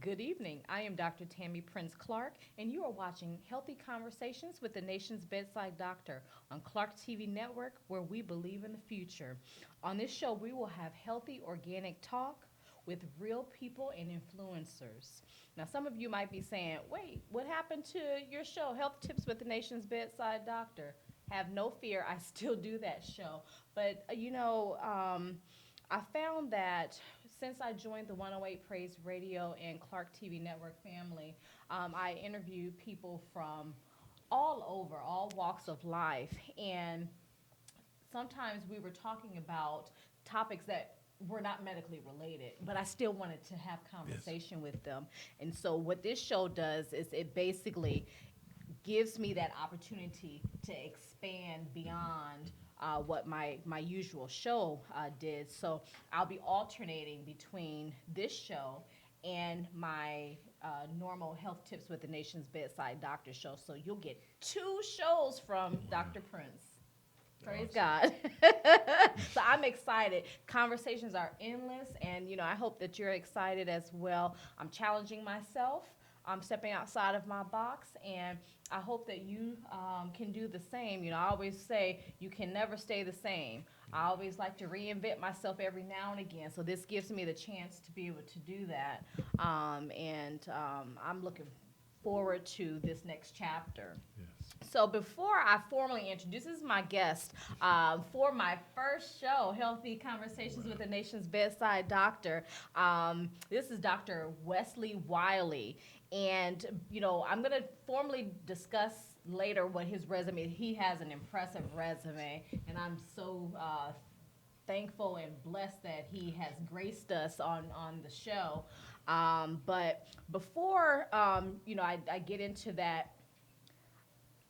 Good evening. I am Dr. Tammy Prince Clark, and you are watching Healthy Conversations with the Nation's Bedside Doctor on Clark TV Network, where we believe in the future. On this show, we will have healthy, organic talk with real people and influencers. Now, some of you might be saying, wait, what happened to your show, Health Tips with the Nation's Bedside Doctor? Have no fear, I still do that show. But, I found that since I joined the 108 Praise Radio and Clark TV Network family, I interview people from all over, all walks of life. And sometimes we were talking about topics that were not medically related, but I still wanted to have conversation with them. And so what this show does is it basically gives me that opportunity to expand beyond what my usual show did. So I'll be alternating between this show and my normal Health Tips with the Nation's Bedside Doctor show. So you'll get two shows from Dr. Prince. Praise God. So I'm excited. Conversations are endless, and I hope that you're excited as well. I'm challenging myself. I'm stepping outside of my box, and I hope that you can do the same. I always say you can never stay the same. I always like to reinvent myself every now and again, so this gives me the chance to be able to do that. I'm looking forward to this next chapter. So before I formally introduce, this is my guest for my first show, Healthy Conversations with the Nation's Bedside Doctor. This is Dr. Wesley Wiley. And, I'm going to formally discuss later what his resume, he has an impressive resume, and I'm so thankful and blessed that he has graced us on the show. But before, I get into that,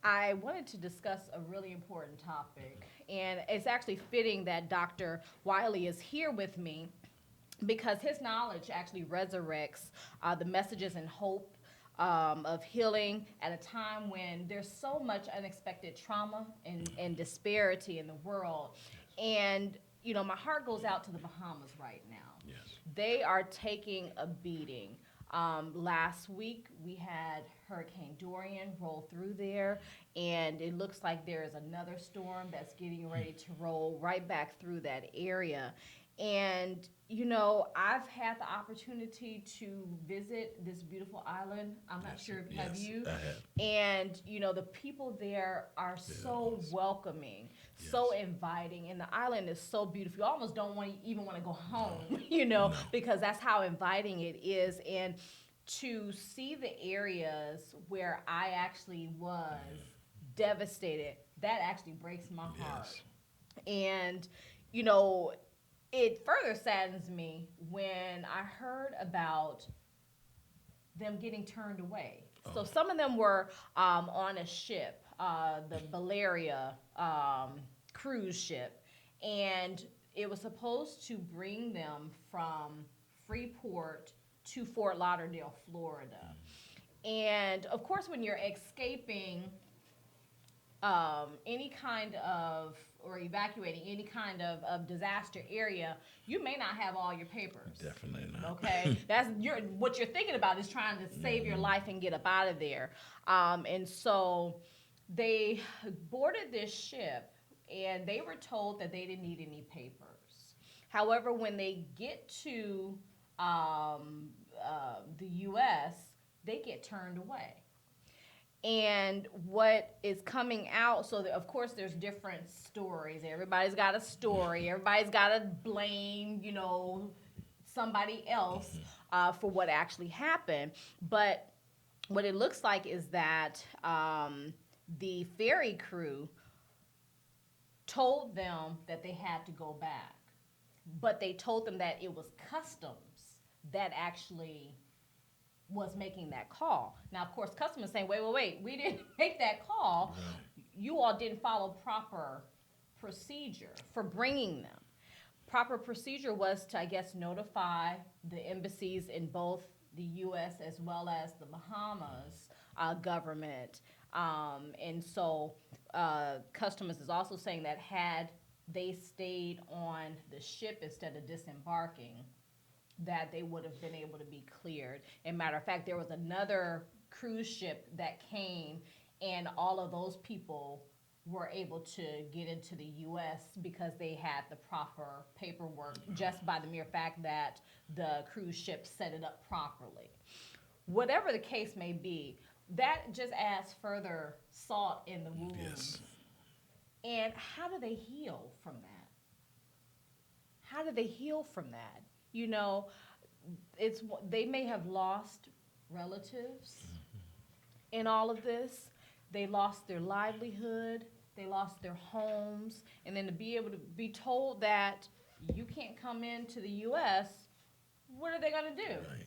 I wanted to discuss a really important topic, and it's actually fitting that Dr. Wiley is here with me because his knowledge actually resurrects the messages and hope of healing at a time when there's so much unexpected trauma and disparity in the world. And, my heart goes out to the Bahamas right now. Yes. They are taking a beating. Last week, we had Hurricane Dorian roll through there, and it looks like there is another storm that's getting ready to roll right back through that area. And, I've had the opportunity to visit this beautiful island. I'm not sure, have you? I have. And, the people there are so welcoming, so inviting, and the island is so beautiful. You almost don't even want to go home, No. because that's how inviting it is. And to see the areas where I actually was devastated, that actually breaks my heart. And, it further saddens me when I heard about them getting turned away. So some of them were on a ship, the Valeria cruise ship, and it was supposed to bring them from Freeport to Fort Lauderdale, Florida. And of course, when you're escaping any kind of or evacuating any kind of disaster area, you may not have all your papers. Definitely not. Okay, what you're thinking about is trying to save your life and get up out of there. And so they boarded this ship, and they were told that they didn't need any papers. However, when they get to the U.S., they get turned away. And what is coming out, so that, of course, there's different stories. Everybody's got a story. Everybody's got to blame, somebody else for what actually happened. But what it looks like is that the ferry crew told them that they had to go back. But they told them that it was customs that actually was making that call. Now, of course, customs is saying, wait, we didn't make that call. Right. You all didn't follow proper procedure for bringing them. Proper procedure was to, I guess, notify the embassies in both the U.S. as well as the Bahamas government. And so customs is also saying that had they stayed on the ship instead of disembarking, that they would have been able to be cleared. And matter of fact, there was another cruise ship that came, and all of those people were able to get into the U.S. because they had the proper paperwork, just by the mere fact that the cruise ship set it up properly. Whatever the case may be, that just adds further salt in the wound. Yes. And how do they heal from that? How do they heal from that? You know, they may have lost relatives in all of this. They lost their livelihood. They lost their homes. And then to be able to be told that you can't come into the U.S., what are they going to do? Right.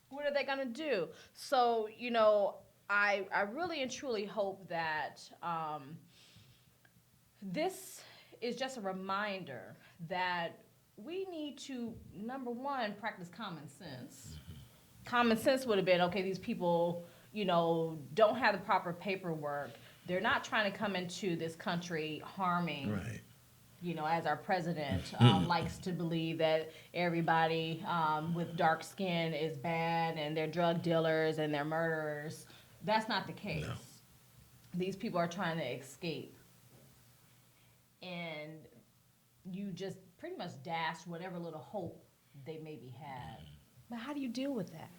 What are they going to do? So, you know, I really and truly hope that this is just a reminder that we need to, number one, practice common sense. Common sense would have been, okay, these people, you know, don't have the proper paperwork. They're not trying to come into this country harming. Right. You know, as our president likes to believe that everybody with dark skin is bad and they're drug dealers and they're murderers. That's not the case. No. These people are trying to escape. And you just pretty much dashed whatever little hope they maybe had. But how do you deal with that?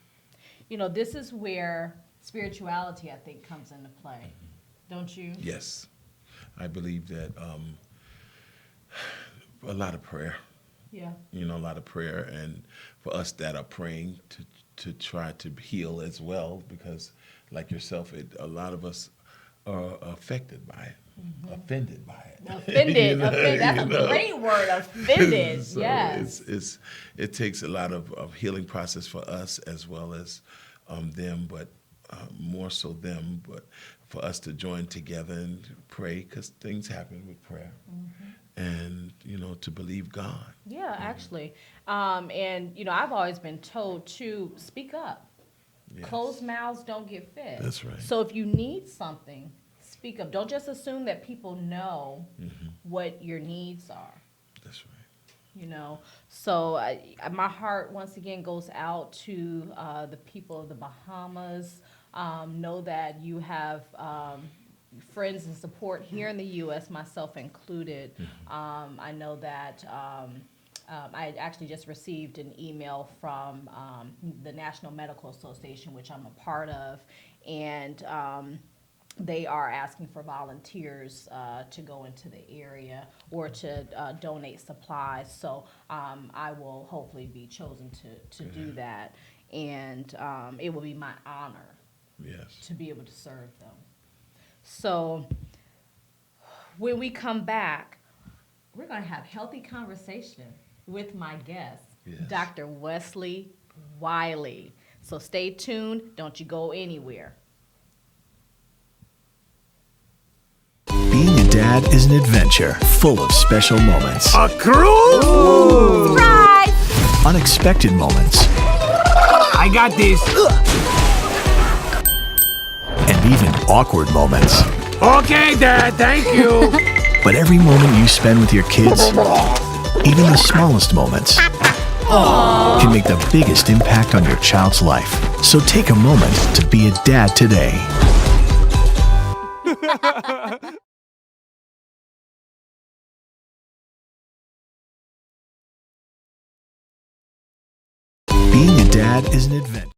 You know, this is where spirituality, I think, comes into play. Don't you? Yes. I believe that a lot of prayer. Yeah. You know, a lot of prayer, and for us that are praying to try to heal as well, because like yourself, a lot of us are affected by it, offended by it. Offended. You know, Offended. That's a great word. Offended. So yes. it takes a lot of healing process for us as well as them, but more so them, but for us to join together and pray, because things happen with prayer. And, you know, to believe God. Yeah, actually. And, you know, I've always been told to speak up. Yes. Closed mouths don't get fed. That's right. So if you need something, speak up. Don't just assume that people know what your needs are. That's right. You know, so my heart once again goes out to the people of the Bahamas. Know that you have friends and support here in the U.S., myself included. I know that I actually just received an email from the National Medical Association, which I'm a part of, and they are asking for volunteers to go into the area or to donate supplies. So I will hopefully be chosen to do that, and it will be my honor to be able to serve them. So when we come back, we're going to have healthy conversation with my guest, Dr. Wesley Wiley. So stay tuned. Don't you go anywhere. Being a dad is an adventure full of special moments. A cruise? Surprise! Unexpected moments. I got this. And even awkward moments. Okay, Dad, thank you. But every moment you spend with your kids, even the smallest moments, can make the biggest impact on your child's life. So take a moment to be a dad today. Being a dad is an adventure.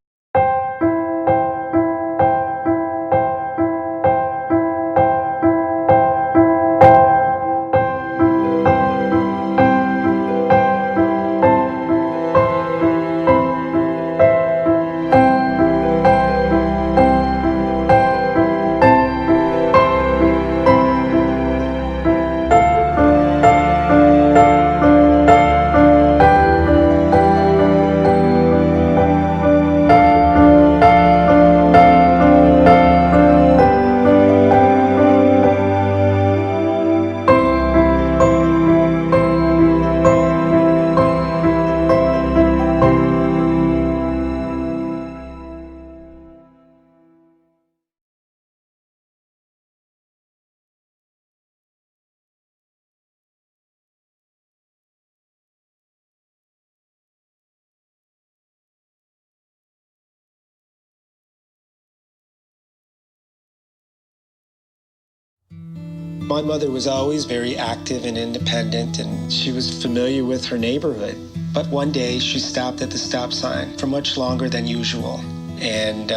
My mother was always very active and independent, and she was familiar with her neighborhood. But one day she stopped at the stop sign for much longer than usual, and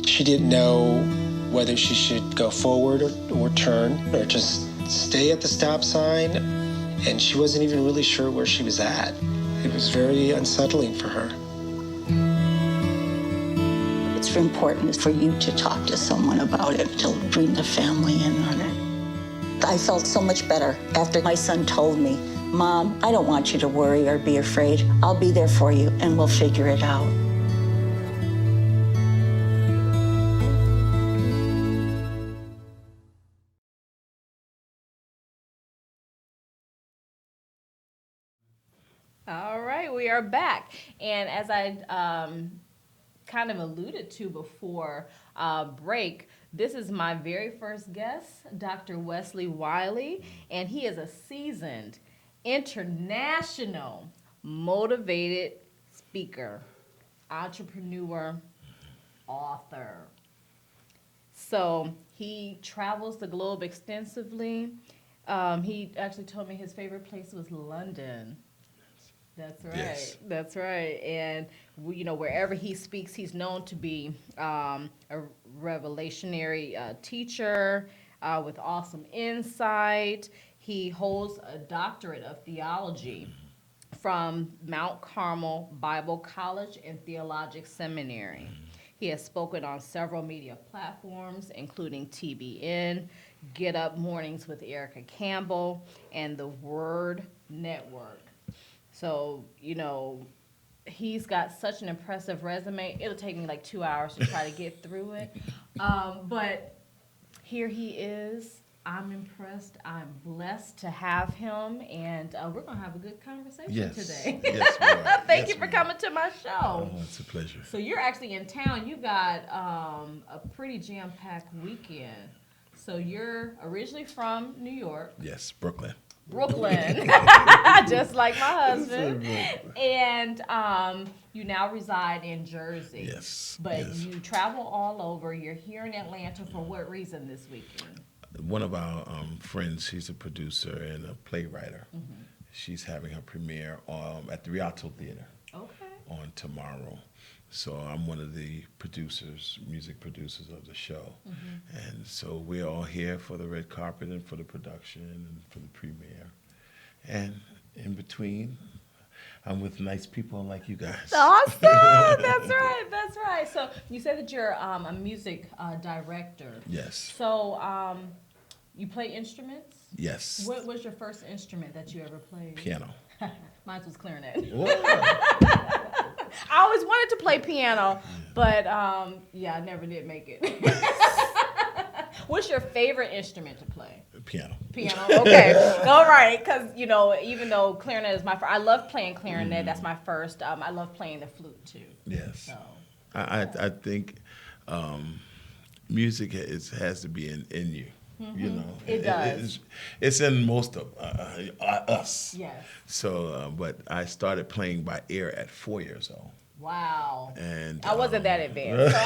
she didn't know whether she should go forward or turn or just stay at the stop sign, and she wasn't even really sure where she was at. It was very unsettling for her. It's important for you to talk to someone about it, to bring the family in on it. I felt so much better after my son told me, Mom, I don't want you to worry or be afraid. I'll be there for you and we'll figure it out. All right, we are back. And as I kind of alluded to before break, this is my very first guest, Dr. Wesley Wiley, and he is a seasoned, international, motivated speaker, entrepreneur, author. So he travels the globe extensively. He actually told me his favorite place was London. That's right. Yes. That's right. And wherever he speaks, he's known to be a revelationary teacher with awesome insight. He holds a doctorate of theology from Mount Carmel Bible College and Theologic Seminary. He has spoken on several media platforms, including TBN, Get Up Mornings with Erica Campbell, and the Word Network. So, he's got such an impressive resume. It'll take me like 2 hours to try to get through it. But here he is. I'm impressed. I'm blessed to have him. And we're going to have a good conversation today. Yes, we are. Thank you for coming to my show. Oh, it's a pleasure. So you're actually in town. You got a pretty jam-packed weekend. So you're originally from New York. Yes, Brooklyn. Brooklyn, just like my husband. And you now reside in Jersey. Yes. But yes. you travel all over. You're here in Atlanta for what reason this weekend? One of our friends, she's a producer and a playwright. Mm-hmm. She's having her premiere at the Rialto Theater on tomorrow. So I'm one of the music producers of the show. Mm-hmm. And so we're all here for the red carpet and for the production and for the premiere. And in between, I'm with nice people like you guys. Awesome! That's right, that's right. So you said that you're a music director. Yes. So you play instruments? Yes. What was your first instrument that you ever played? Piano. Mine was clarinet. I always wanted to play piano, but I never did make it. What's your favorite instrument to play? Piano. Piano, okay. All right, because, even though clarinet is my first, I love playing clarinet. That's my first. I love playing the flute, too. Yes. So, I think music has to be in you. Mm-hmm. It does. It's in most of us. Yes. So, but I started playing by ear at 4 years old. Wow. And I wasn't that advanced. So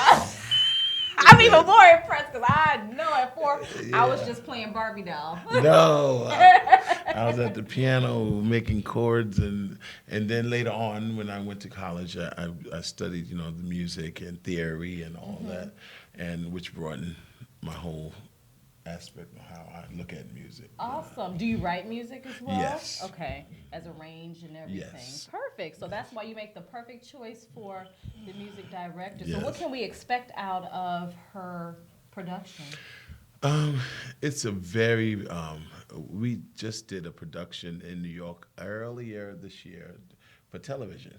I'm even more impressed because I know at 4 I was just playing Barbie doll. No, I was at the piano making chords, and then later on when I went to college, I studied the music and theory and all that, and which broadened my whole aspect of how I look at music. Awesome. Do you write music as well? Yes. Okay. As arranged and everything. Yes. Perfect. So that's why you make the perfect choice for the music director. Yes. So what can we expect out of her production? It's a very, we just did a production in New York earlier this year for television.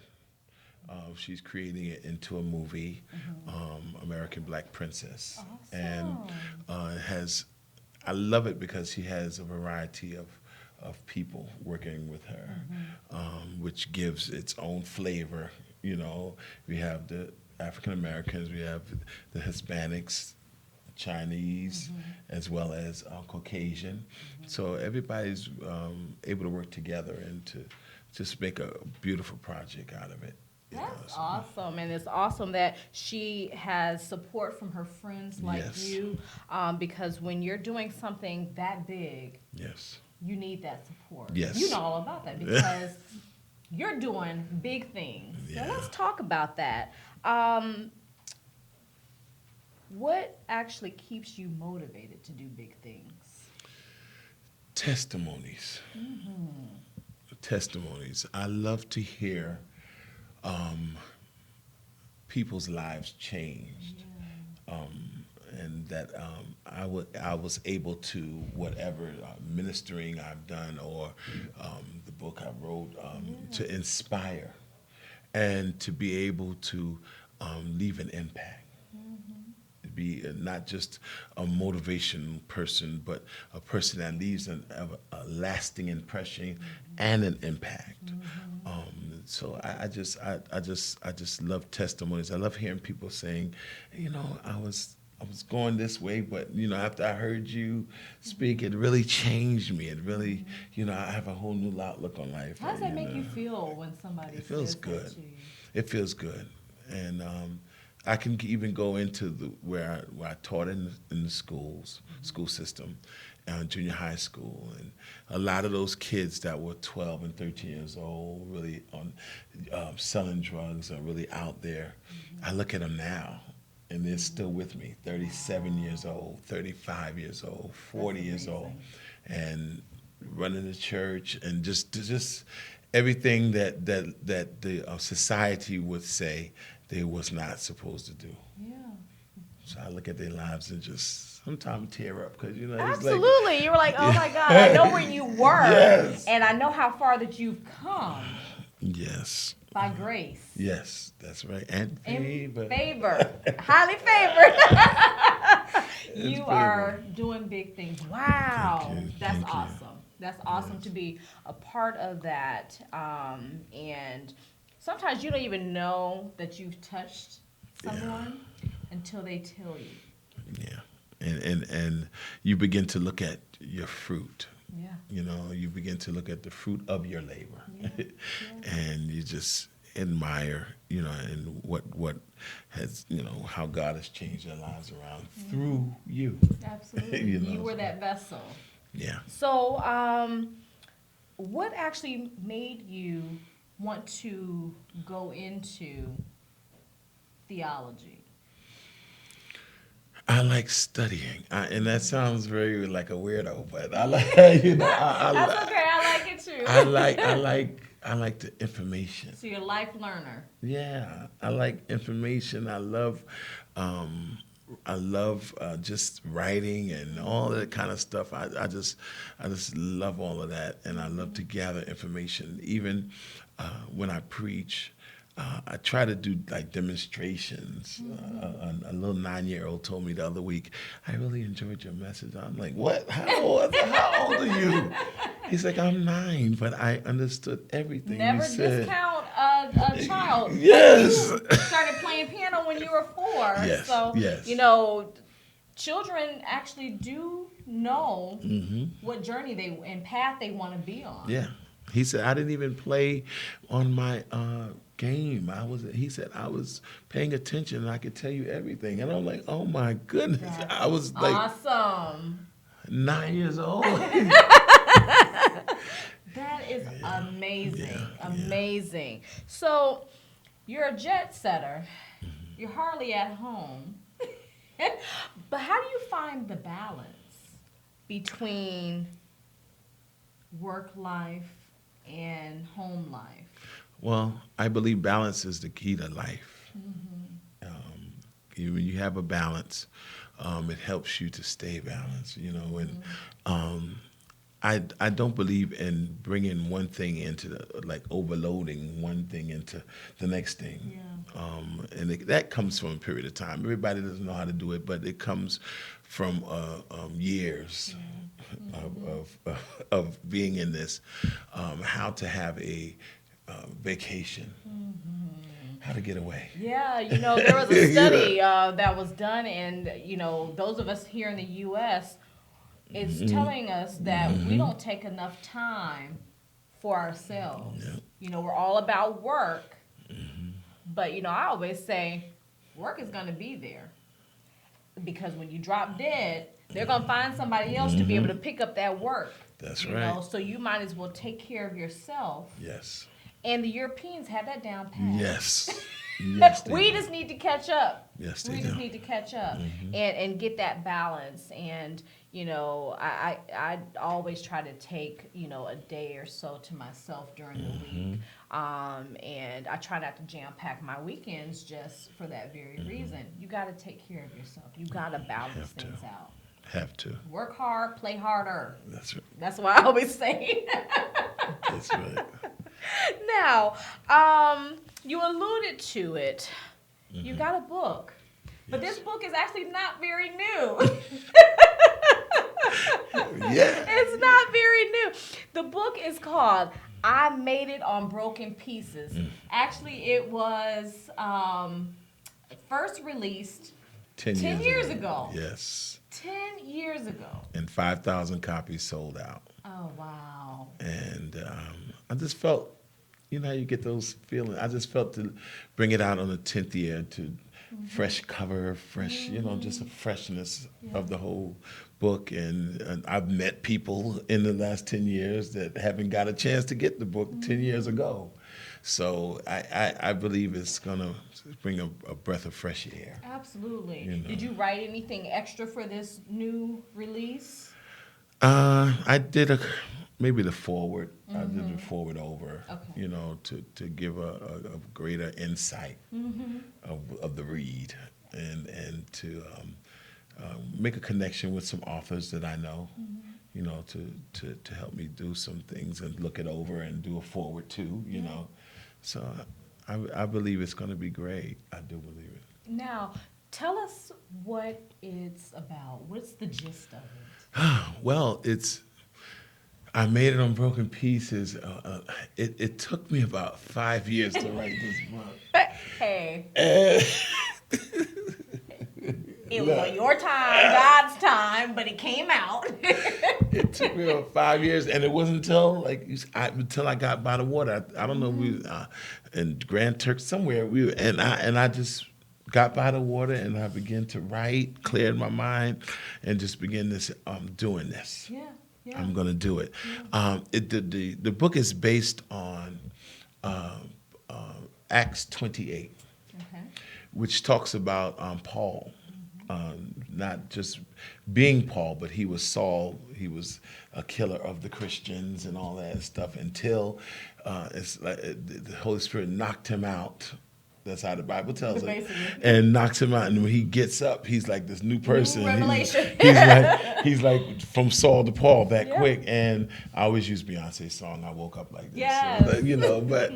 She's creating it into a movie, American Black Princess. Awesome. And I love it because she has a variety of people working with her, which gives its own flavor. We have the African Americans, we have the Hispanics, Chinese, as well as Caucasian. So everybody's able to work together and to just make a beautiful project out of it. That's awesome, and it's awesome that she has support from her friends like Yes. you, because when you're doing something that big, Yes. you need that support. Yes. You know all about that because you're doing big things. Yeah. So let's talk about that. What actually keeps you motivated to do big things? Testimonies. Testimonies. I love to hear people's lives changed. And that I was able to, whatever ministering I've done or the book I wrote, to inspire and to be able to leave an impact. Be not just a motivation person, but a person that leaves a lasting impression and an impact. So I just love testimonies. I love hearing people saying, I was going this way, but after I heard you speak, it really changed me. It really, I have a whole new outlook on life. How does that make you feel when somebody It feels says good. that to you? It feels good, and I can even go into where I taught in the school system, junior high school, and a lot of those kids that were 12 and 13 years old, really on selling drugs, are really out there. I look at them now, and they're still with me. 37 years old, 35 years old, 40 years old, and running the church, and just everything that the society would say they was not supposed to do. Yeah. So I look at their lives and just sometimes tear up because it's Absolutely. You were like, oh my God, I know where you were. Yes. And I know how far that you've come Yes. by grace. Yes, that's right. And favor. Favor. Highly favored. You favor. are doing big things. Wow. Thank you. That's Thank you. awesome. That's awesome to be a part of that. And sometimes you don't even know that you've touched someone until they tell you. Yeah. And you begin to look at your fruit. Yeah. You begin to look at the fruit of your labor. Yeah. And you just admire, and what has, how God has changed their lives around through you. Absolutely. You were that vessel. Yeah. So, what actually made you want to go into theology? I like studying, and that sounds very like a weirdo, but I like, That's okay. I like it too. I like the information. So you're a life learner. Yeah, I like information. I love just writing and all that kind of stuff. I just love all of that, and I love to gather information. Even when I preach, I try to do like demonstrations. A little 9-year-old told me the other week, "I really enjoyed your message." I'm like, "What? How old are you?" He's like, "I'm 9, but I understood everything Never you said." discount a child. Yes. You started playing piano when you were 4. Yes, So, yes. children actually do know what journey and path they want to be on. Yeah. He said, "I didn't even play on my game. He said, I was paying attention and I could tell you everything." And I'm like, "Oh my goodness." I was like Awesome. 9 years old. That is amazing. Yeah, Amazing. So you're a jet setter. You're hardly at home. But how do you find the balance between work life and home life? Well, I believe balance is the key to life. When you have a balance, it helps you to stay balanced, and I don't believe in bringing one thing into overloading one thing into the next thing. Yeah. And that comes from a period of time. Everybody doesn't know how to do it, but it comes from years of being in this. How to have a vacation, how to get away. Yeah, there was a study that was done, and those of us here in the U.S., it's telling us that we don't take enough time for ourselves. Yeah. We're all about work, But I always say, work is gonna be there because when you drop dead, they're gonna find somebody else to be able to pick up that work. That's right. So you might as well take care of yourself. Yes. And the Europeans have that down pat. Yes. Yes, they We do. just need to catch up. Yes, they We do. just need to catch up and get that balance. And I always try to take a day or so to myself during the week. And I try not to jam pack my weekends just for that very reason. You got to take care of yourself. You got to balance Have to. things out. Have to. Work hard, play harder. That's right. That's what I always say. That's right. Now, you alluded to it. You got a book. But this book is actually not very new. Yeah. It's not very new. The book is called I Made It on Broken Pieces. Actually, it was first released 10 years ago. Yes. 10 years ago. And 5,000 copies sold out. Oh, wow. And I just felt, how you get those feelings. I just felt to bring it out on the 10th year to fresh cover, fresh, just a freshness of the whole book. And I've met people in the last 10 years that haven't got a chance to get the book 10 years ago. So I believe it's going to bring a breath of fresh air. Absolutely. Did you write anything extra for this new release? I did maybe the forward. I did the forward over, to give a greater insight of the read and to make a connection with some authors that I know, to help me do some things and look it over and do a forward too, So I believe it's going to be great. I do believe it. Now, tell us what it's about. What's the gist of it? Well, I made it on broken pieces. It took me about 5 years to write this book. Hey. And It was on your time, God's time, but it came out. it took me about 5 years, and it wasn't until until I got by the water. I don't know, we in Grand Turk somewhere. I just got by the water, and I began to write, cleared my mind, and just began this doing this. Yeah. I'm going to do it. The book is based on Acts 28, which talks about Paul. Not just being Paul, but he was Saul. He was a killer of the Christians and all that stuff until it's like the Holy Spirit knocked him out. That's how the Bible tells it. Basically. And knocks him out. And when he gets up, he's like this new person. revelation. He's like from Saul to Paul that quick. And I always use Beyonce's song, I Woke Up Like This. Yes. So, but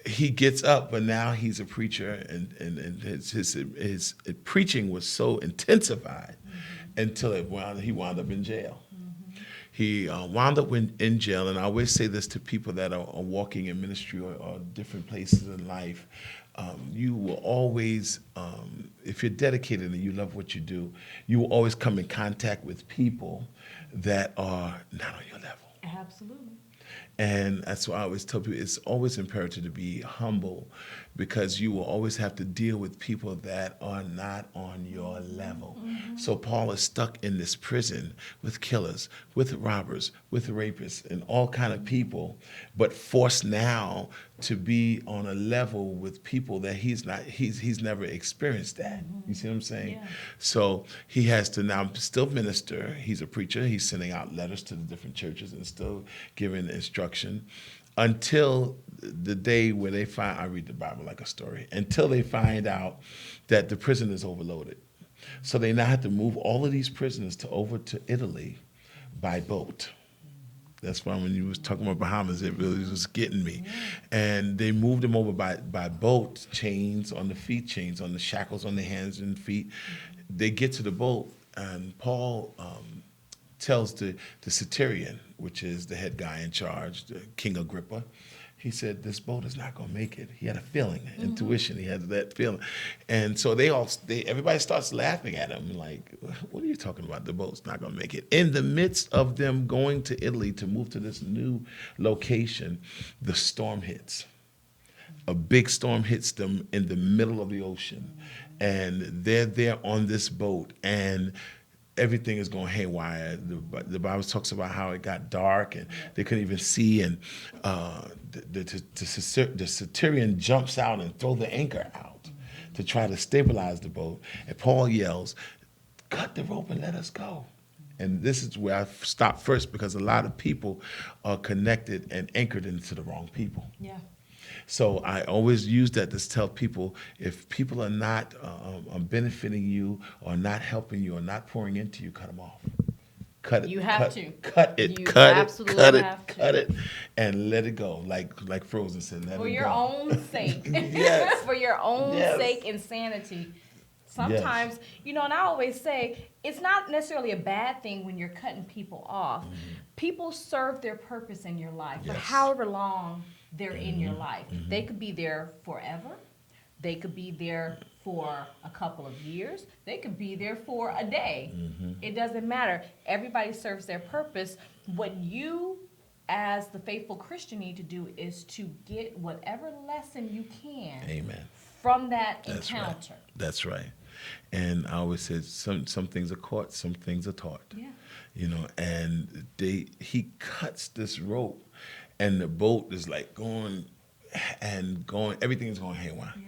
he gets up, but now he's a preacher, and his preaching was so intensified until he wound up in jail. He wound up in jail, and I always say this to people that are walking in ministry or different places in life. You will always, if you're dedicated and you love what you do, you will always come in contact with people that are not on your level. Absolutely. And that's why I always tell people it's always imperative to be humble, because you will always have to deal with people that are not on your level. So Paul is stuck in this prison with killers, with robbers, with rapists, and all kind of people, but forced now to be on a level with people that he's never experienced that. You see what I'm saying? Yeah. So he has to now still minister. He's a preacher. He's sending out letters to the different churches and still giving instruction until the day where they find, I read the Bible like a story, until they find out that the prison is overloaded. So they now have to move all of these prisoners over to Italy by boat. That's why when you was talking about Bahamas, it really was getting me. And they moved them over by boat, chains on the feet, chains on the shackles on the hands and feet. They get to the boat, and Paul tells the centurion, which is the head guy in charge, the King Agrippa, he said, this boat is not going to make it. He had a feeling, intuition. He had that feeling. And so everybody starts laughing at him like, what are you talking about? The boat's not going to make it. In the midst of them going to Italy to move to this new location, the storm hits. a big storm hits them in the middle of the ocean, and they're there on this boat, and everything is going haywire. The Bible talks about how it got dark and they couldn't even see, and the Centurion jumps out and throws the anchor out to try to stabilize the boat. And Paul yells, "Cut the rope and let us go." And this is where I stop first, because a lot of people are connected and anchored into the wrong people. Yeah. So I always use that to tell people, if people are not benefiting you or not helping you or not pouring into you, cut them off. Cut it. You have to. Cut it. You Cut it. absolutely Cut it. have to. Cut it. And let it go. Like Frozen said, let it go. For your own sake. Yes. For your own Yes. sake and sanity. Sometimes, and I always say, it's not necessarily a bad thing when you're cutting people off. People serve their purpose in your life for Yes. however long they're in your life. They could be there forever. They could be there for a couple of years. They could be there for a day. It doesn't matter. Everybody serves their purpose. What you, as the faithful Christian, need to do is to get whatever lesson you can Amen. from that That's encounter. right. That's right. And I always said, some things are caught, some things are taught. Yeah. And he cuts this rope, and the boat is like going, everything's going haywire. Yeah.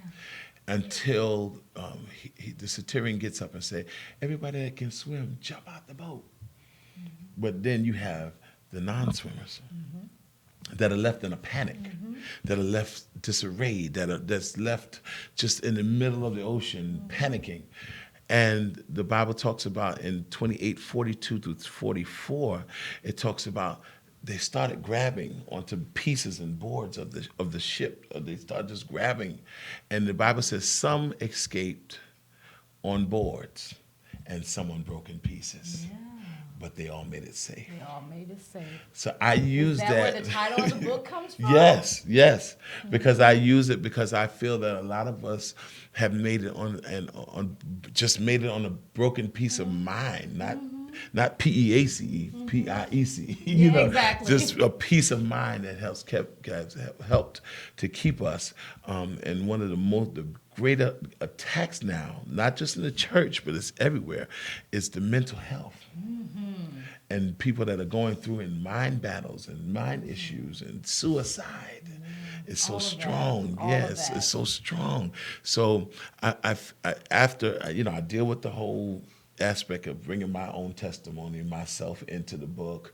Until the Centurion gets up and say, "Everybody that can swim, jump out the boat." But then you have the non-swimmers that are left in a panic, that are left disarrayed, that's left just in the middle of the ocean, panicking. And the Bible talks about in 28:42 through 44, it talks about they started grabbing onto pieces and boards of the ship. They started just grabbing. And the Bible says some escaped on boards and some on broken pieces. Yeah. But they all made it safe. They all made it safe. So I use Is that where the title of the book comes from? Yes, because I use it because I feel that a lot of us have made it on a broken piece of mind, not PEACE, PIEC. Exactly. Just a piece of mind that has helped to keep us. And one of the greater attacks now, not just in the church, but it's everywhere, is the mental health. And people that are going through in mind battles and mind issues and suicide. It's so strong. Yes, it's so strong. So after I deal with the whole aspect of bringing my own testimony, myself into the book,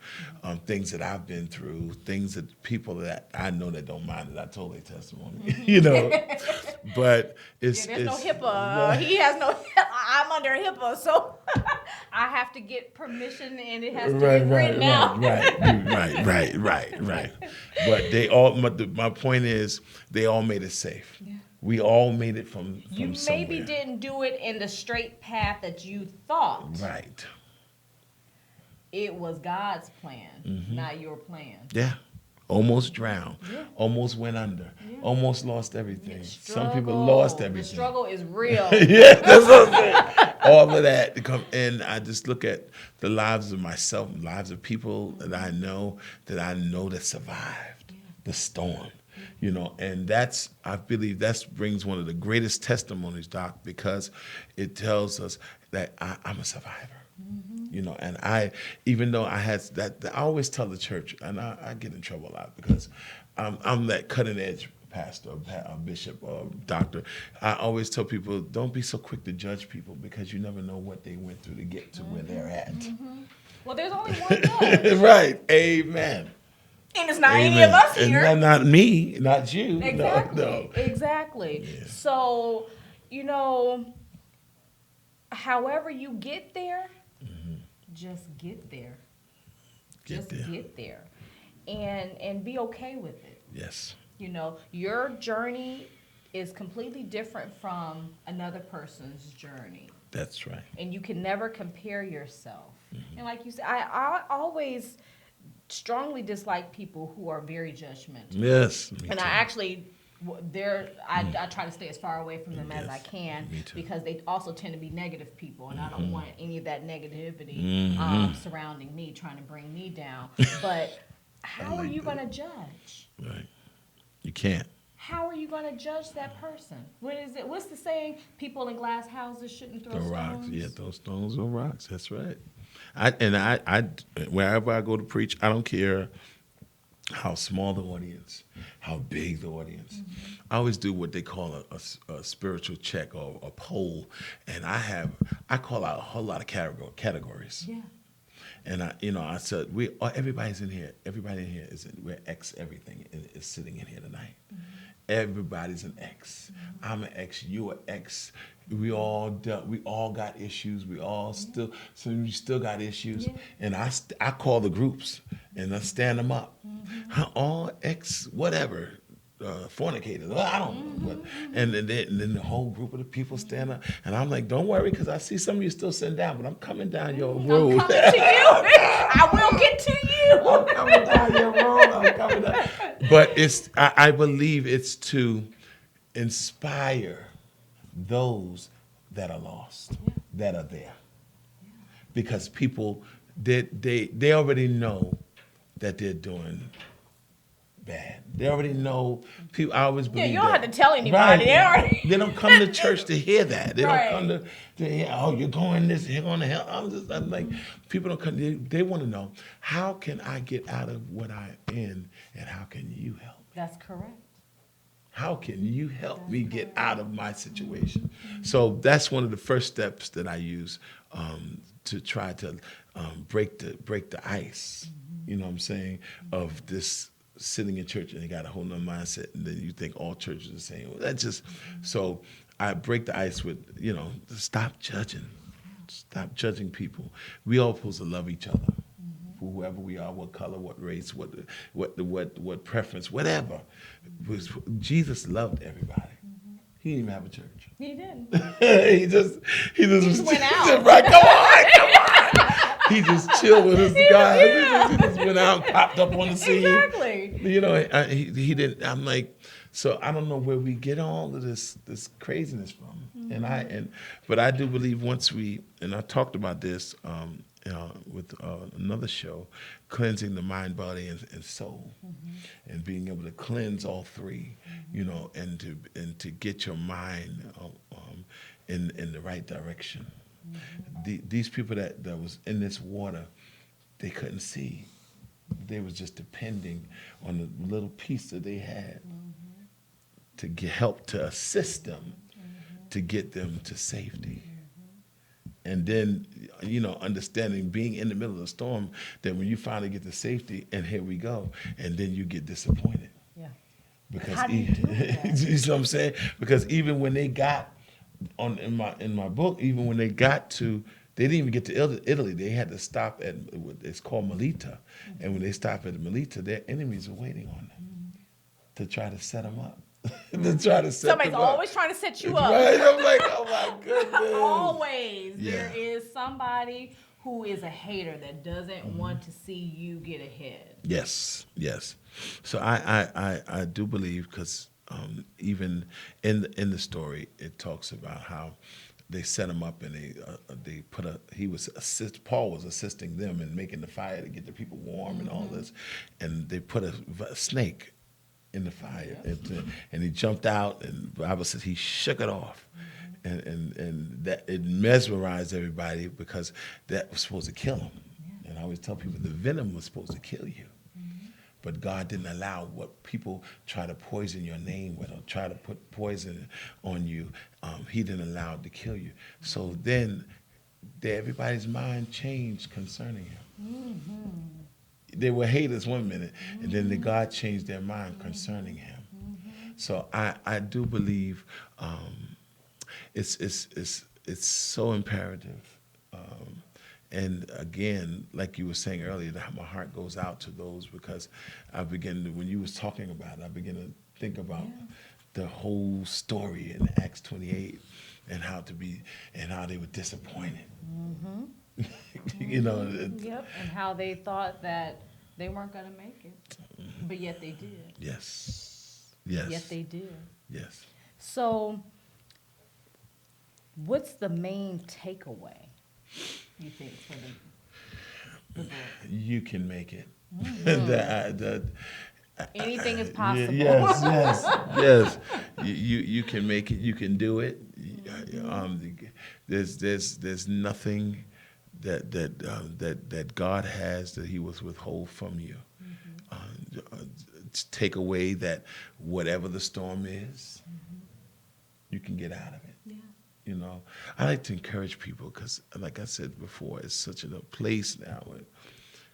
things that I've been through, things that people that I know that don't mind that I told their testimony, But there's no HIPAA. He has no. I'm under HIPAA, so I have to get permission, and it has to be written out. Right. But they all. My point is, they all made it safe. Yeah. We all made it from You somewhere. maybe didn't do it in the straight path that you thought. Right. It was God's plan, not your plan. Yeah. Almost drowned. Yeah. Almost went under. Yeah. Almost lost everything. Some people lost everything. The struggle is real. Yeah, that's what I'm saying. All of that to come in. I just look at the lives of myself, lives of people that I know that survived the storm. And I believe that brings one of the greatest testimonies, Doc, because it tells us that I'm a survivor. And even though I had that, I always tell the church, and I get in trouble a lot because I'm that cutting edge pastor, or bishop, or doctor. I always tell people, don't be so quick to judge people because you never know what they went through to get to where they're at. Well, there's only one judge. Right. Amen. And it's not any of us here. It's not me, not you. Exactly. No. Exactly. Yeah. So, however you get there, just get there. Get there. And be okay with it. Yes. Your journey is completely different from another person's journey. That's right. And you can never compare yourself. And like you said, I always strongly dislike people who are very judgmental. Yes. And I actually, I try to stay as far away from them as I can because they also tend to be negative people, and I don't want any of that negativity surrounding me, trying to bring me down. But how are you going to judge? Right. You can't. how are you going to judge that person? What is it? What's the saying? People in glass houses shouldn't throw The stones. rocks, yeah, those stones are rocks. That's right. I wherever I go to preach, I don't care how small the audience, how big the audience. I always do what they call a spiritual check or a poll, and I call out a whole lot of categories. Yeah. And I said everybody's in here. Everybody in here we're X everything is sitting in here tonight. Everybody's an X. I'm an X. You an X. We all got issues. We still got issues. Yeah. And I call the groups and I stand them up. All X whatever. Fornicators. Well, I don't know. And then the whole group of the people stand up. And I'm like, don't worry, because I see some of you still sitting down, but I'm coming down your road. I'm coming to you. I will get to you. I'm coming down your road. I'm coming down. But I believe it's to inspire those that are lost, that are there. Because people, they already know that they're doing bad. They already know. People, I always believe you don't that. have to tell anybody. Right. They already. They don't come to church to hear that. They Right. don't come to hear, oh, you're going this, you're going to hell. I'm like, people don't come. They want to know, how can I get out of what I'm in, and how can you help? That's correct. How can you help me get out of my situation? So that's one of the first steps that I use to try to break the ice. You know what I'm saying? Of this sitting in church and you got a whole nother mindset, and then you think all churches are the same. Well, that's just so I break the ice with stop judging, stop judging people. We all supposed to love each other, for whoever we are, what color, what race, what preference, whatever. Jesus loved everybody. He didn't even have a church. He didn't. he just went out. Right, come on. He just chilled with his guys. He just went out, popped up on the scene. Exactly. He didn't. I'm like, so I don't know where we get all of this craziness from. But I do believe once I talked about this with another show, cleansing the mind, body, and soul, and being able to cleanse all three, and to get your mind in the right direction. These people that was in this water, they couldn't see. They was just depending on the little piece that they had to help to assist them to get them to safety. And then, understanding being in the middle of the storm, that when you finally get to safety, and here we go, and then you get disappointed. Yeah. Because How do you do that? you see what I'm saying? Because even when they got in my book, even when they got to, they didn't even get to Italy. They had to stop at it's called Melita, and when they stopped at Melita, their enemies were waiting on them to try to set them up. to try to set Somebody's them up. always trying to set you up. Right? I'm like, oh my goodness. Always. Yeah. There is somebody who is a hater that doesn't want to see you get ahead. Yes. So I do believe, because even in the story, it talks about how they set him up, and they put Paul was assisting them in making the fire to get the people warm and all this, and they put a snake in the fire, and he jumped out, and the Bible says he shook it off, and that it mesmerized everybody, because that was supposed to kill him. And I always tell people the venom was supposed to kill you. But God didn't allow what people try to poison your name with, or try to put poison on you. He didn't allow it to kill you. So then everybody's mind changed concerning him. They were haters one minute, and then God changed their mind concerning him. So I do believe it's so imperative. And again, like you were saying earlier, that my heart goes out to those, because when you was talking about it, I began to think about the whole story in Acts 28, and how they were disappointed. Yep, and how they thought that they weren't going to make it, but yet they did. Yes. Yet they did. Yes. So, what's the main takeaway, you think, for the book? You can make it. Anything is possible. Yes. You can make it. You can do it. There's nothing that God has that He was withhold from you. Take away that whatever the storm is, you can get out of it. Yeah. You know, I like to encourage people because, like I said before, it's such a place now where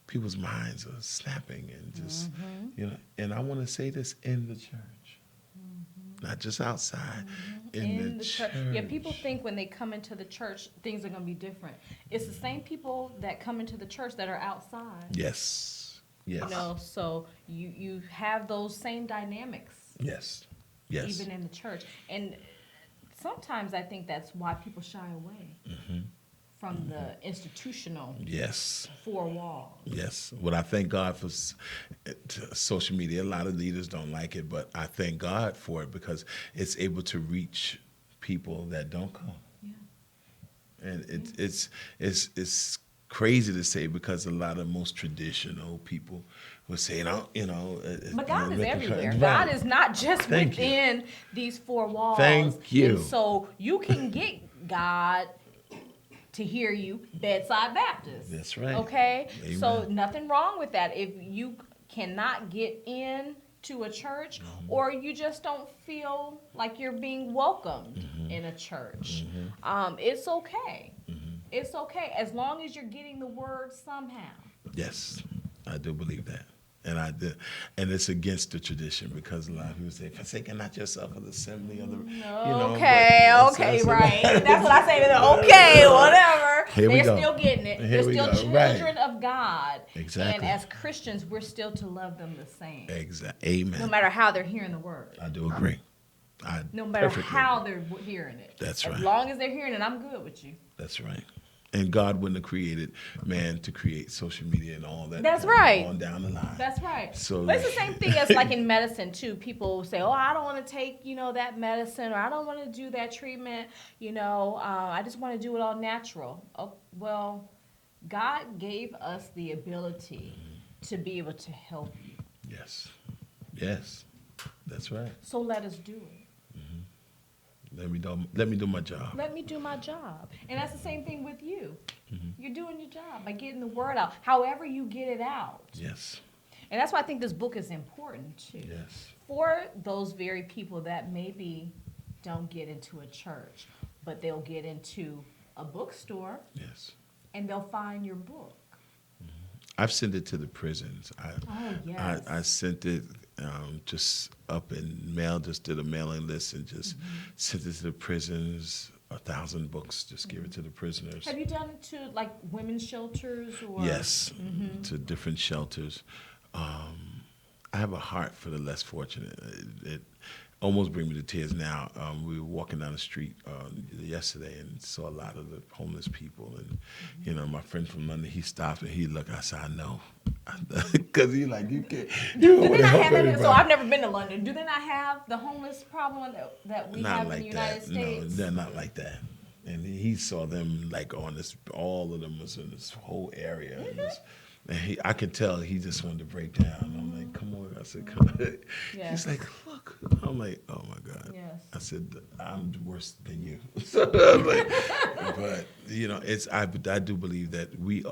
people's minds are snapping and just, you know. And I want to say this in the church, not just outside, in the church. Yeah, people think when they come into the church, things are going to be different. It's the same people that come into the church that are outside. Yes. You know, so you have those same dynamics. Yes. Even in the church. And sometimes I think that's why people shy away from the institutional four walls. Yes. Well, I thank God for social media. A lot of leaders don't like it, but I thank God for it because it's able to reach people that don't come. Yeah. And it's crazy to say because a lot of most traditional people would say, but God is everywhere. Right. God is not just within these four walls. Thank you. And so you can get God to hear you, Bedside Baptist. That's right. Okay? Amen. So nothing wrong with that. If you cannot get in to a church or you just don't feel like you're being welcomed in a church, it's okay. It's okay as long as you're getting the word somehow. Yes, I do believe that. And it's against the tradition because a lot of people say, forsaken not yourself of the assembly of the, Okay, right. That's what I say to them. Okay, whatever. They're still getting it. They're still children of God. Exactly. And as Christians, we're still to love them the same. Exactly. Amen. No matter how they're hearing the word. I do agree. No matter how they're hearing it. That's right. As long as they're hearing it, I'm good with you. That's right. And God wouldn't have created man to create social media and all that. That's right. On down the line. That's right. So but it's the same thing as like in medicine too. People say, "Oh, I don't want to take that medicine, or I don't want to do that treatment. I just want to do it all natural." Oh, well, God gave us the ability to be able to help you. Yes, that's right. So let us do it. Let me do my job. Let me do my job. And that's the same thing with you. You're doing your job by getting the word out, however you get it out. Yes. And that's why I think this book is important, too. Yes. For those very people that maybe don't get into a church, but they'll get into a bookstore. Yes. And they'll find your book. I've sent it to the prisons. Yes. I sent it just up in mail, just did a mailing list and just sent it to the prisons, 1,000 books, just give it to the prisoners. Have you done it to like women's shelters? Or? Yes, to different shelters. I have a heart for the less fortunate. It almost brings me to tears now. We were walking down the street yesterday and saw a lot of the homeless people. And, my friend from London, he stopped and he looked. I said, I know. Because he like, you can't. You Do they not have that? So I've never been to London. Do they not have the homeless problem that we have in the United States? No, they're not like that. And he saw them like on this, all of them was in this whole area. And I could tell he just wanted to break down. I'm like, come on. I said, come on. Yes. He's like, look. I'm like, oh my God. Yes. I said, I'm worse than you. So I'm like, but I do believe that we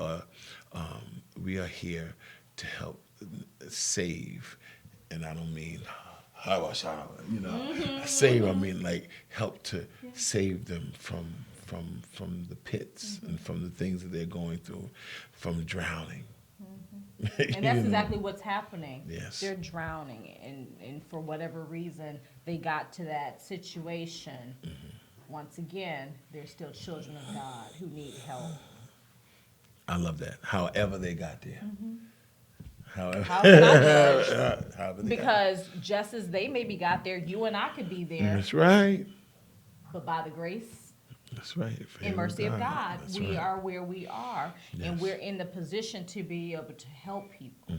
are here to help save, and I don't mean save. I mean like help to save them from the pits and from the things that they're going through, from drowning. And that's exactly what's happening. Yes. They're drowning, and for whatever reason, they got to that situation. Once again, they're still children of God who need help. I love that. However they got there. Because just as they maybe got there, you and I could be there. That's right. But by the grace That's right. and mercy of God, we right. are where we are, Yes. and we're in the position to be able to help people.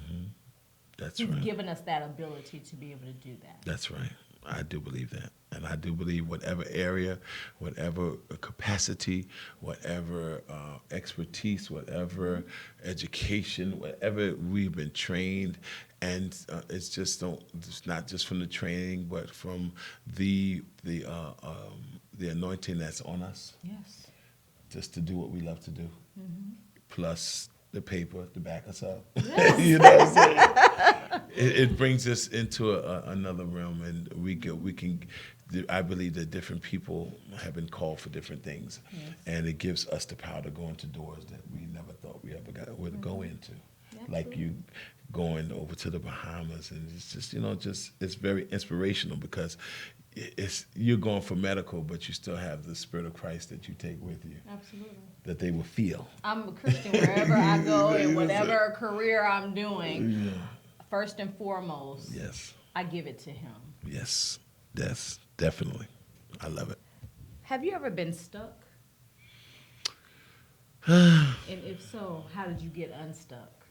That's He's right. given us that ability to be able to do that. That's right. I do believe that. And I do believe whatever area, whatever capacity, whatever expertise, whatever education, whatever we've been trained, and it's not just from the training, but from the anointing that's on us, Yes. just to do what we love to do, plus the paper to back us up. Yes. You know what I'm saying? It brings us into another realm, and we can. I believe that different people have been called for different things, and it gives us the power to go into doors that we never thought we ever would go into. Like you going over to the Bahamas, and it's just it's very inspirational because you're going for medical, but you still have the Spirit of Christ that you take with you. Absolutely. That they will feel. I'm a Christian wherever I go and whatever career I'm doing. First and foremost, Yes. I give it to him. Yes. Yes. Definitely. I love it. Have you ever been stuck? And if so, how did you get unstuck?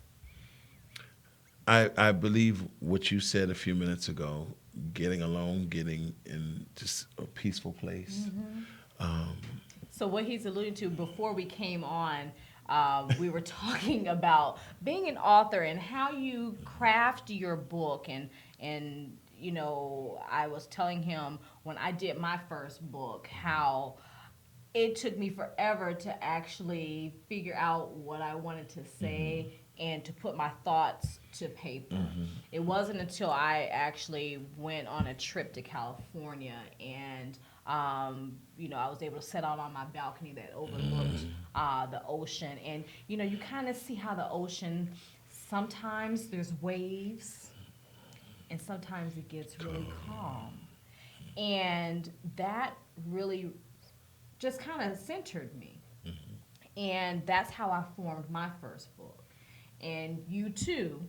I believe what you said a few minutes ago, getting alone, getting in just a peaceful place. So what he's alluding to before we came on, we were talking about being an author and how you craft your book. And you know, I was telling him when I did my first book how it took me forever to actually figure out what I wanted to say and to put my thoughts to paper. It wasn't until I actually went on a trip to California and you know, I was able to sit out on my balcony that overlooked the ocean. And, you know, you kind of see how the ocean, sometimes there's waves and sometimes it gets really calm. And that really just kind of centered me. And that's how I formed my first book. And you too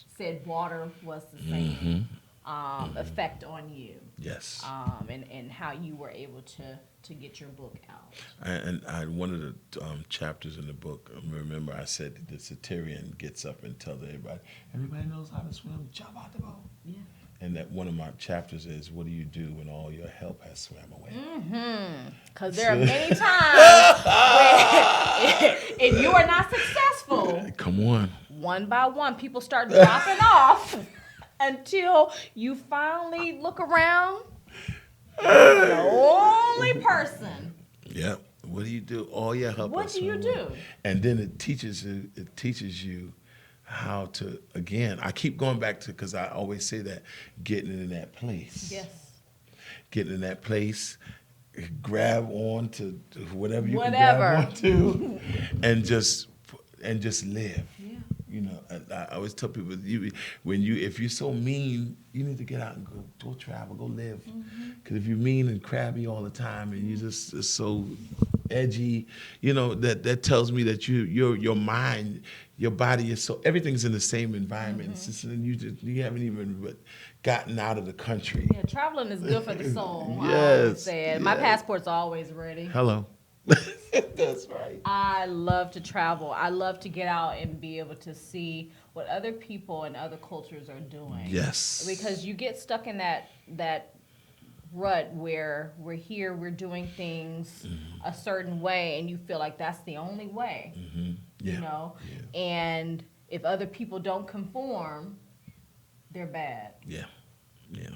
said water was the same effect on you. Yes. And how you were able to get your book out. And one of the chapters in the book, remember I said the Satyrian gets up and tells everybody knows how to swim, jump out the boat. Yeah. And that one of my chapters is, what do you do when all your help has swam away? Because there are many times where if you are not successful, Come on. one by one, people start dropping off until you finally look around. You're the only person. Yep. What do you do? All your help. What do you do? And then it teaches you how to, again, I keep going back to, because I always say that, getting in that place. Yes. Getting in that place, grab on to whatever you can grab on to, and just live. Yeah. You know, I always tell people, if you're so mean, you need to get out and go travel, go live. Because if you're mean and crabby all the time, and you're just so edgy, you know, that tells me that your mind, your body is so, everything's in the same environment. It's just, and you haven't even gotten out of the country. Yeah, traveling is good for the soul. I Yes, always say it. My passport's always ready. Hello. That's right. I love to travel. I love to get out and be able to see what other people and other cultures are doing. Yes. Because you get stuck in that rut where we're here, we're doing things a certain way, and you feel like that's the only way. Yeah. You know? Yeah. And if other people don't conform, they're bad. Yeah. Yeah.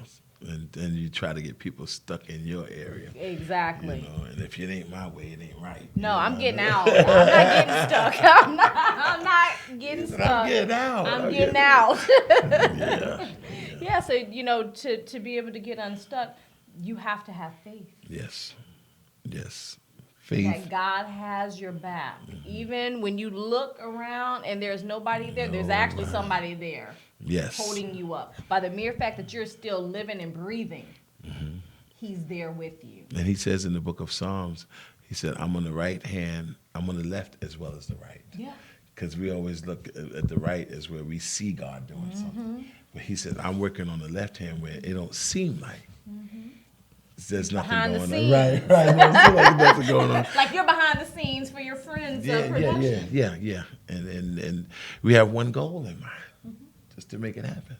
And then you try to get people stuck in your area. Exactly. You know, and if it ain't my way, it ain't right. No, I'm getting out. I'm not getting stuck. I'm not getting stuck. I'm getting out. I'm getting out. Yeah. Yeah, so, you know, to be able to get unstuck, you have to have faith. Yes. Yes. That Faith. God has your back. Even when you look around and there's nobody there, there's actually somebody there. Yes. Holding you up. By the mere fact that you're still living and breathing, he's there with you. And he says in the book of Psalms, he said, I'm on the right hand, I'm on the left as well as the right. Yeah. Because we always look at the right as where we see God doing something. But he said, I'm working on the left hand where it don't seem like there's nothing Behind the going on. scenes. Right. It don't seem like nothing going on. Like you're behind the scenes for your friends' production. Yeah. And we have one goal in mind, just to make it happen.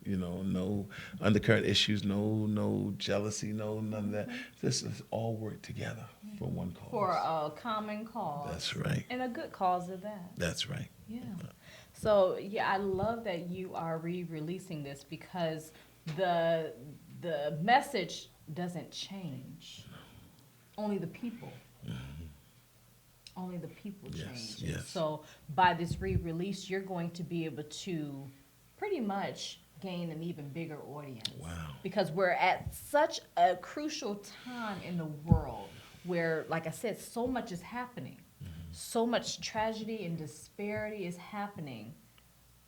no undercurrent issues, no jealousy, none of that. Just let's all work together for one cause. For a common cause. That's right. And a good cause at that. That's right. Yeah. So I love that you are re-releasing this because the message doesn't change. Only the people. Only the people change. Yes. So by this re-release, you're going to be able to pretty much gain an even bigger audience. Wow. Because we're at such a crucial time in the world where, like I said, so much is happening. So much tragedy and disparity is happening.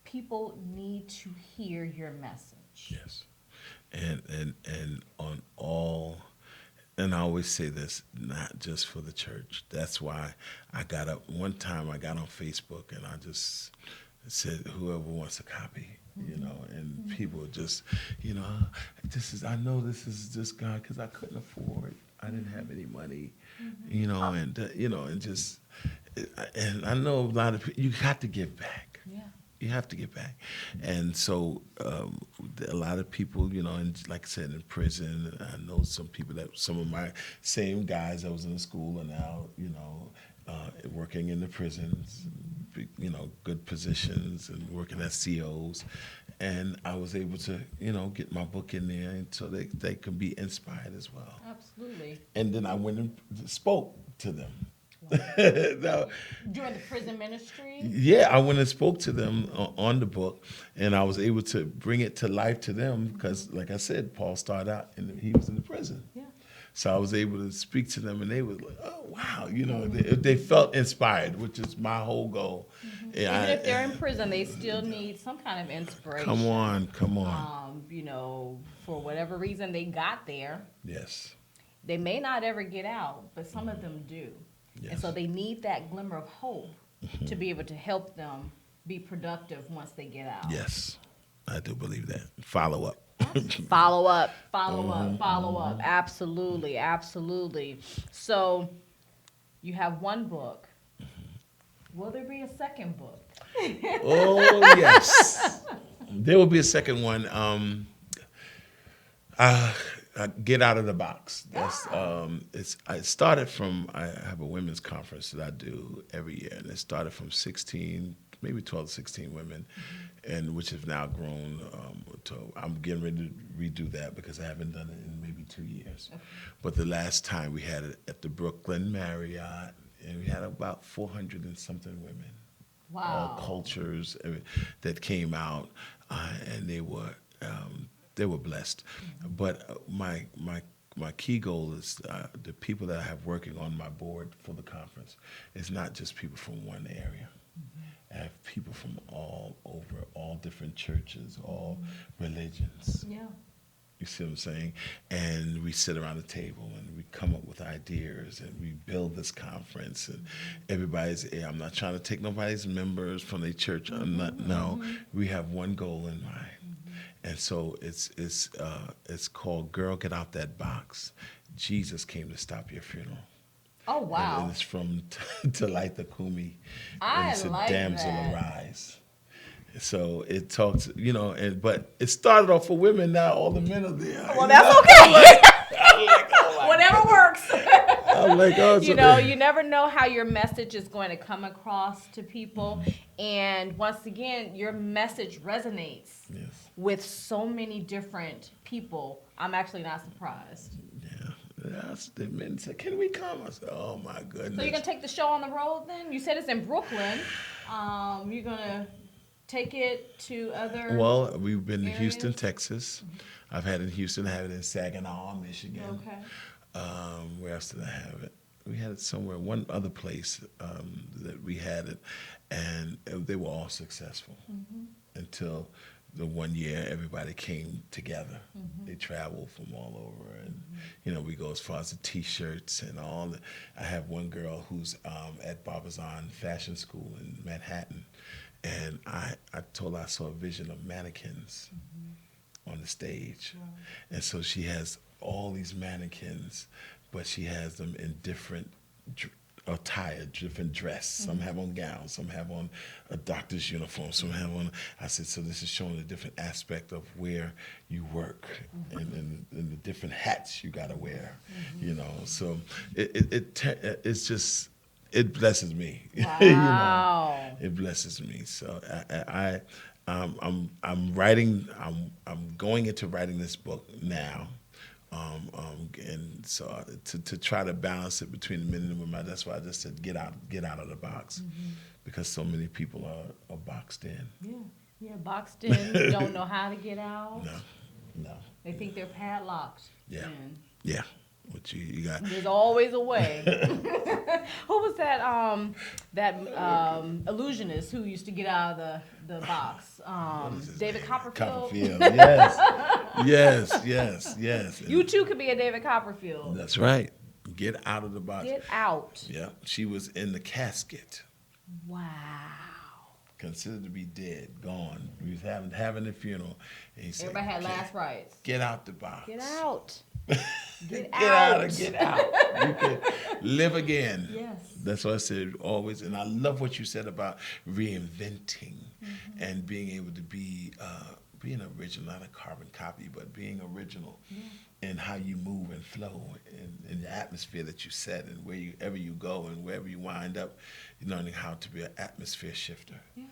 People need to hear your message. Yes. And on all, and I always say this, not just for the church. That's why I got up one time, I got on Facebook and I just said, whoever wants a copy, and people just, I know this is just God, because I couldn't afford, I didn't have any money, and I know a lot of people, you got to give back. Yeah. You have to get back. And so a lot of people, and like I said, in prison, I know some of my same guys that was in the school are now, working in the prisons, good positions and working as COs. And I was able to, get my book in there and so they can be inspired as well. Absolutely. And then I went and spoke to them. Now, during the prison ministry? Yeah, I went and spoke to them on the book, and I was able to bring it to life to them because, like I said, Paul started out and he was in the prison. Yeah. So I was able to speak to them, and they were like, "Oh, wow!" They felt inspired, which is my whole goal. Even if they're in prison, they still need some kind of inspiration. Come on. For whatever reason they got there. Yes. They may not ever get out, but some of them do. Yes. And so they need that glimmer of hope to be able to help them be productive once they get out. Yes, I do believe that. Follow up. Follow up. Absolutely. So you have one book. Will there be a second book? Oh, yes. There will be a second one. Get out of the box. That's I started from, I have a women's conference that I do every year, and it started from 16, maybe 12 to 16 women, and which have now grown to, I'm getting ready to redo that because I haven't done it in maybe 2 years. Okay. But the last time we had it at the Brooklyn Marriott, and we had about 400 and something women. Wow. All cultures that came out, and they were blessed. But my key goal is the people that I have working on my board for the conference. It's not just people from one area. I have people from all over, all different churches, all religions. Yeah. You see what I'm saying? And we sit around the table and we come up with ideas and we build this conference. And I'm not trying to take nobody's members from their church. No, we have one goal in mind. And so it's called Girl, Get Out That Box. Jesus came to stop your funeral. Oh, wow. And it's from Talitha Kumi. I and it's like a damsel that. Arise. So it talks, but it started off for women. Now all the men are there. Well, that's okay. I'm like, oh my Whatever goodness. works. I'm like, oh, you never know how your message is going to come across to people. And once again, your message resonates with so many different people. I'm actually not surprised. The men said, "Can we come?" I said, "Oh my goodness." So you're gonna take the show on the road then? You said it's in Brooklyn. You're gonna take it to other. Well, we've been areas? in Houston, Texas. I've had it in Houston. I have it in Saginaw, Michigan. Okay. Where else did I have it? We had it somewhere, one other place that we had it, and they were all successful until the one year everybody came together. They traveled from all over, and we go as far as the T-shirts and all. I have one girl who's at Barbizon Fashion School in Manhattan, and I told her I saw a vision of mannequins on the stage, and so she has all these mannequins, but she has them in different attire, different dress. Some have on gowns, some have on a doctor's uniform, some have on. I said, so this is showing a different aspect of where you work and the different hats you got to wear. You know, so it's just. It blesses me. Wow. You know, it blesses me. So I'm writing. I'm going into writing this book now, and so to try to balance it between the men and the women. That's why I just said get out of the box, because so many people are boxed in. Yeah, boxed in. Don't know how to get out. No. They think they're padlocked. Yeah. in. Yeah. What you got? There's always a way. Who was that? Illusionist who used to get out of the box. David Copperfield. Yes. You too could be a David Copperfield. That's right. Get out of the box. Get out. Yeah. She was in the casket. Wow. Considered to be dead, gone. We was having the funeral. And he said, Everybody had last rites. Get out the box. Get out. Get out. out. Get out. You can live again. Yes. That's what I said always. And I love what you said about reinventing and being able to be being original, not a carbon copy, but being original in how you move and flow in the atmosphere that you set and wherever you go and wherever you wind up, you're learning how to be an atmosphere shifter. Yeah.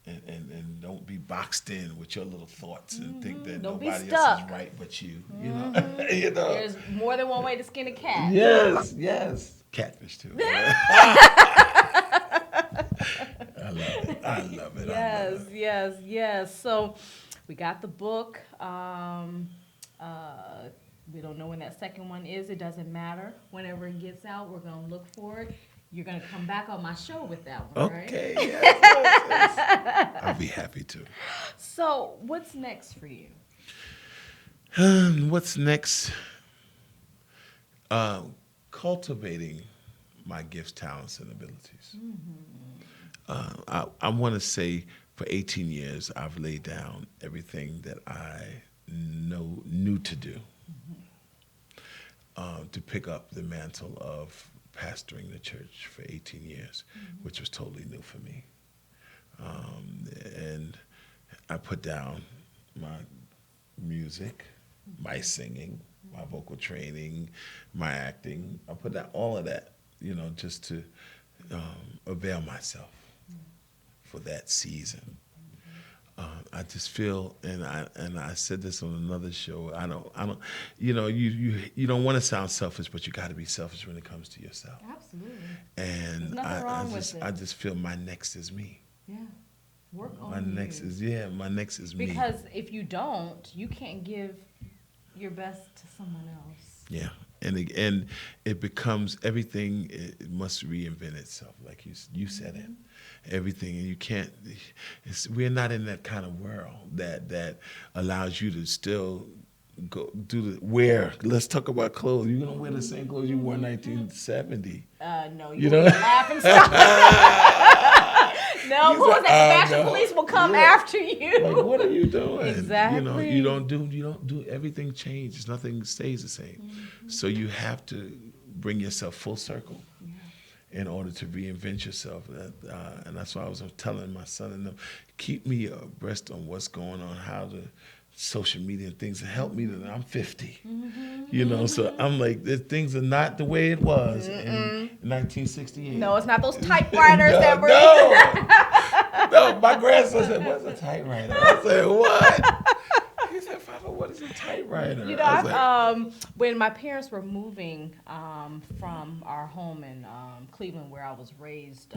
And don't be boxed in with your little thoughts and think that Don't be nobody stuck. else is right but you. You know, you know. There's more than one way to skin a cat. Yes. Catfish too. I love it. Yes. So we got the book. We don't know when that second one is. It doesn't matter. Whenever it gets out, we're going to look for it. You're going to come back on my show with that one, right? Okay. Yes. I'll be happy to. So what's next for you? What's next? Cultivating my gifts, talents, and abilities. I want to say for 18 years, I've laid down everything that I knew to do to pick up the mantle of pastoring the church for 18 years, which was totally new for me. And I put down my music, my singing, my vocal training, my acting. I put down all of that, just to avail myself for that season. I just feel, and I said this on another show. I don't. You don't want to sound selfish, but you got to be selfish when it comes to yourself. Absolutely. And There's nothing wrong with it. I just feel my next is me. Yeah. Work on my next is me. Because if you don't, you can't give your best to someone else. Yeah. And it becomes everything. It must reinvent itself, like you said it. Everything, and you can't. We're not in that kind of world that allows you to still go wear. Let's talk about clothes. You're gonna wear the same clothes you wore in 1970. No, you know, laughing stock. No, who was that? Fashion police will come after you. Like, what are you doing? Exactly. You don't do everything changes. Nothing stays the same. So you have to bring yourself full circle in order to reinvent yourself. And that's why I was telling my son and them, keep me abreast on what's going on, how the social media and things help me. I'm 50, so I'm like, things are not the way it was in 1968. No, it's not those typewriters that were. No, my grandson said, "What's a typewriter?" I said, "What?" He said, "Papa, what is a typewriter?" When my parents were moving from our home in Cleveland, where I was raised,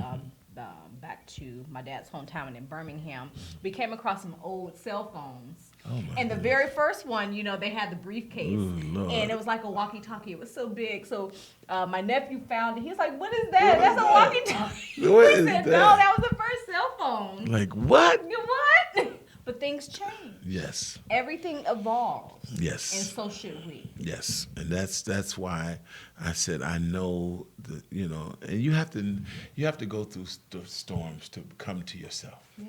back to my dad's hometown in Birmingham, we came across some old cell phones. And the very first one, they had the briefcase. Ooh, and it was like a walkie-talkie. It was so big. So my nephew found it. He was like, "What is that? That's a walkie-talkie." What we is said, that? "No, that was the first cell phone." Like, what? What? But things change. Yes. Everything evolves. Yes. And so should we. Yes, and that's why I said I know that and you have to go through storms to come to yourself. Yeah.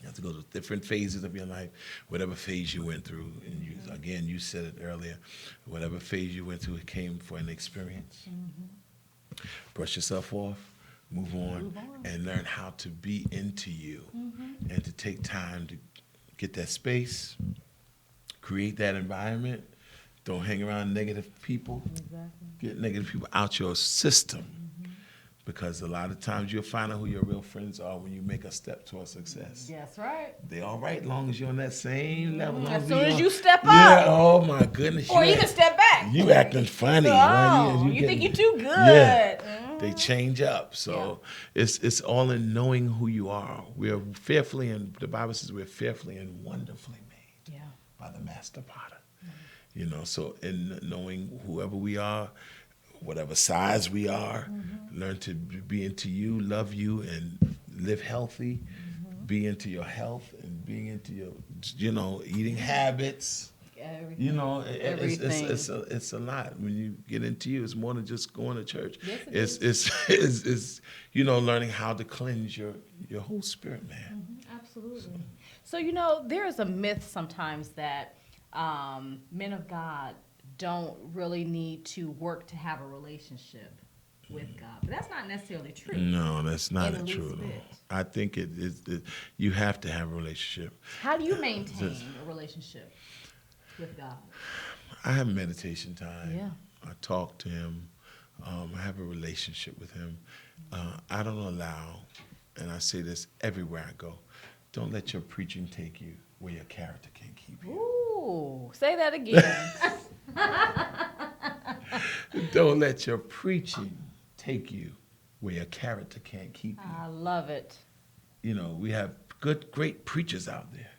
You have to go through different phases of your life, whatever phase you went through, and you said it earlier, whatever phase you went through, it came for an experience. brush yourself off, move on, and learn how to be into you and to take time to get that space, create that environment. Don't hang around negative people. Exactly. Get negative people out your system. Because a lot of times you'll find out who your real friends are when you make a step towards success. That's right. They all right as long as you're on that same level. As soon as you step Yeah, up. oh my goodness. Or you can step back. You acting funny. Oh, right? you think you're too good. Yeah. Mhm. They change up. So it's all in knowing who you are. We're fearfully, and the Bible says we're fearfully and wonderfully made Yeah. by the master potter. You know, so in knowing whoever we are, whatever size we are, learn to be into you, love you, and live healthy. Be into your health and being into your, eating habits. Everything. You know, Everything. it's a lot. When you get into you, it's more than just going to church. Yes, it It's learning how to cleanse your whole spirit, man. Absolutely. So, there is a myth sometimes that men of God don't really need to work to have a relationship with God. But that's not necessarily true. No, that's not In the true. least Though. bit. I think you have to have a relationship. How do you maintain a relationship with God? I have meditation time. Yeah. I talk to him. I have a relationship with him. I don't allow, and I say this everywhere I go, don't let your preaching take you where your character can't keep you. Ooh, say that again. Don't let your preaching take you where your character can't keep you. I love it. We have great preachers out there,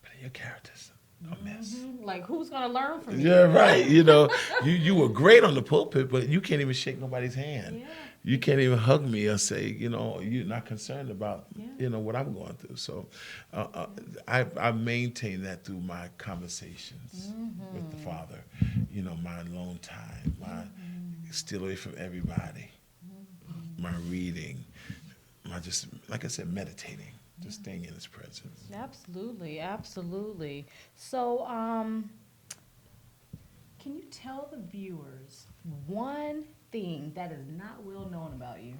but your character's a mess. Like, who's going to learn from you? Yeah, right. You were great on the pulpit, but you can't even shake nobody's hand. Yeah. You can't even hug me or say, you're not concerned about, Yeah. what I'm going through. So I maintain that through my conversations with the Father, my alone time, my steal away from everybody, my reading, my just, like I said, meditating, just staying in his presence. Absolutely, absolutely. So, can you tell the viewers one thing that is not well known about you?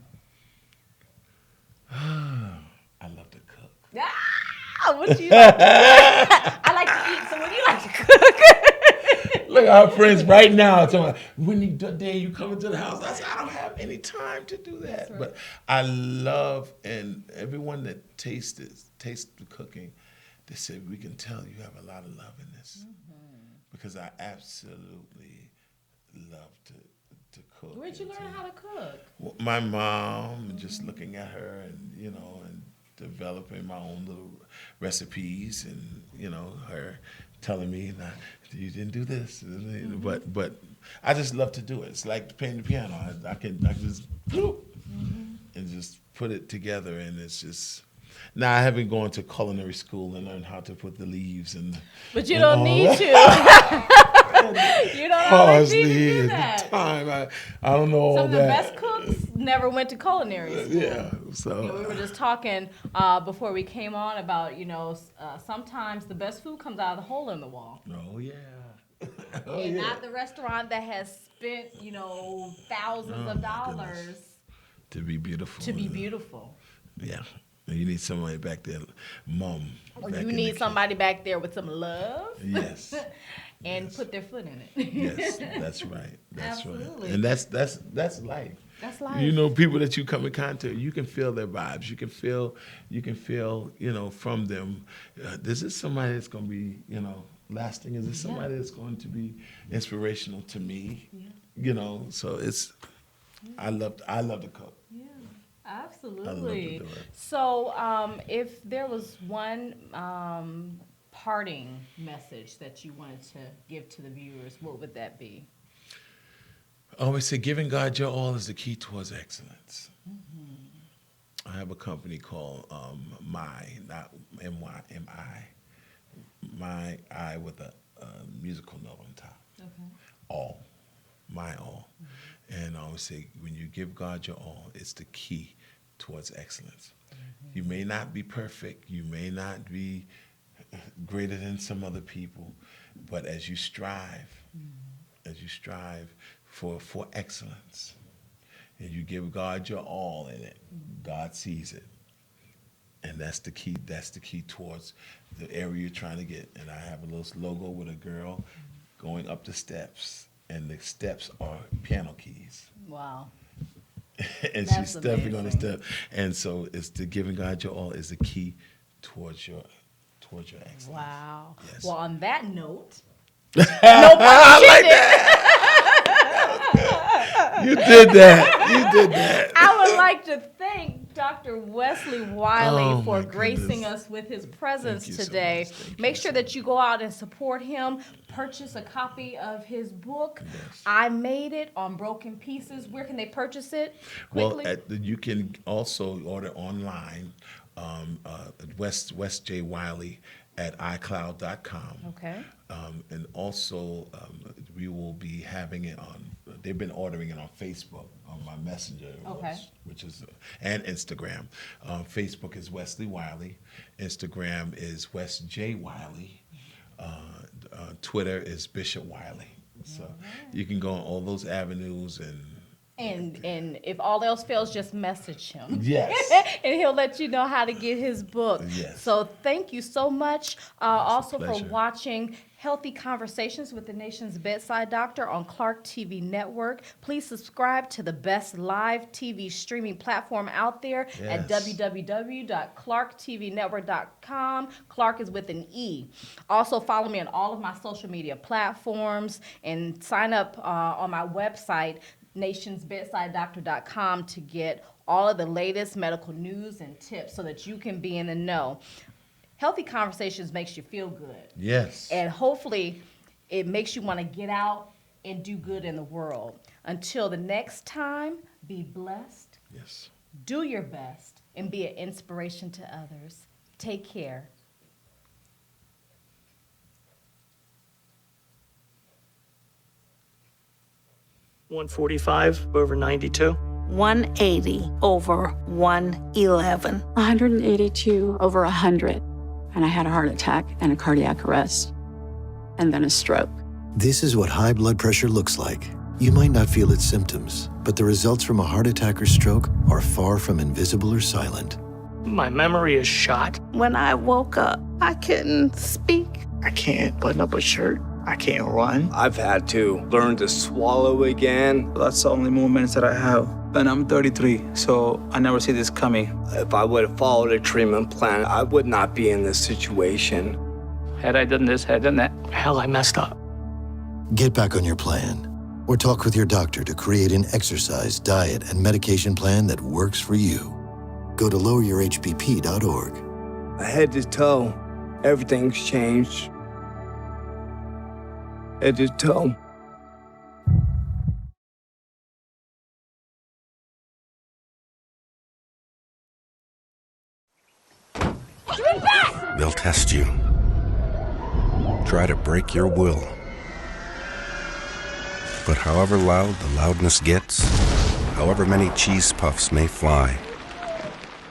I love to cook. Ah, what you like? I like to eat. So, what do you like to cook? Look, our friends right now talking about, when you come into the house, I said, I don't have any time to do that. right. But I love, and everyone that tastes the cooking, they said, we can tell you have a lot of love in this. Because I absolutely love to cook. Where'd you learn how to cook? Well, my mom, just looking at her and, and developing my own little recipes and, her telling me, nah, you didn't do this. But I just love to do it. It's like playing the piano. I can just and just put it together, and it's just. Now I haven't gone to culinary school and learned how to put the leaves and. But you don't need to. You don't always need to do that. The time. I don't know all Some of the that. best cooks never went to culinary school. Yeah. So. We were just talking before we came on about, sometimes the best food comes out of the hole in the wall. Oh yeah. And not the restaurant that has spent, thousands of dollars To be beautiful. to be beautiful. Yeah. You need somebody back there, mom. Or back you in need the somebody back there with some love Yes. and Yes. put their foot in it. Yes, that's right. That's Absolutely. right. And that's life. That's life. People that you come in contact, you can feel their vibes. You can feel, from them. This is somebody that's going to be, lasting. Is this somebody that's going to be inspirational to me? Yeah. So it's. I love to cook. Yeah, I love absolutely. to do it. So, if there was one parting message that you wanted to give to the viewers, what would that be? I always say giving God your all is the key towards excellence. I have a company called not M-Y, M-I, My I with a musical note on top. Okay. All, my all. And I always say when you give God your all, it's the key towards excellence. You may not be perfect, you may not be greater than some other people, but as you strive for excellence, and you give God your all in it, God sees it. And that's the key. That's the key towards the area you're trying to get. And I have a little logo with a girl going up the steps, and the steps are piano keys. Wow. And That's she's stepping on the amazing. step. And so it's the giving God your all is the key towards your excellence. Wow. Yes. Well, on that note, You did that. You did that. I would like to thank Dr. Wesley Wiley Oh, for my gracing goodness. us with his presence Thank you so today. much. Thank Make you sure so that you go out and support him. Purchase a copy of his book, Yes. I Made It on Broken Pieces. Where can they purchase it? Quickly. Well, you can also order online, West J. Wiley at iCloud.com. Okay. And also, we will be having it on, they've been ordering it on Facebook, on my messenger, Okay. which is, and Instagram. Facebook is Wesley Wiley. Instagram is West J. Wiley. Twitter is Bishop Wiley. So you can go on all those avenues And if all else fails, just message him. Yes. And he'll let you know how to get his book. Yes. So thank you so much also for pleasure. watching Healthy Conversations with the Nation's Bedside Doctor on Clark TV Network. Please subscribe to the best live TV streaming platform out there at Yes. www.clarktvnetwork.com. Clark is with an E. Also follow me on all of my social media platforms and sign up on my website, nationsbedsidedoctor.com, to get all of the latest medical news and tips so that you can be in the know. Healthy Conversations makes you feel good. Yes. And hopefully it makes you want to get out and do good in the world. Until the next time, be blessed, Yes. do your best, and be an inspiration to others. Take care. (145/92). 180 over 111. 182 over 100. And I had a heart attack and a cardiac arrest. And then a stroke. This is what high blood pressure looks like. You might not feel its symptoms, but the results from a heart attack or stroke are far from invisible or silent. My memory is shot. When I woke up, I couldn't speak. I can't button up a shirt. I can't run. I've had to learn to swallow again. That's the only moments that I have. And I'm 33, so I never see this coming. If I would have followed a treatment plan, I would not be in this situation. Had I done this, had I done that, hell, I messed up. Get back on your plan, or talk with your doctor to create an exercise, diet, and medication plan that works for you. Go to loweryourhbp.org. Head to toe, everything's changed. Head to toe. They'll test you. Try to break your will. But however loud the loudness gets, however many cheese puffs may fly,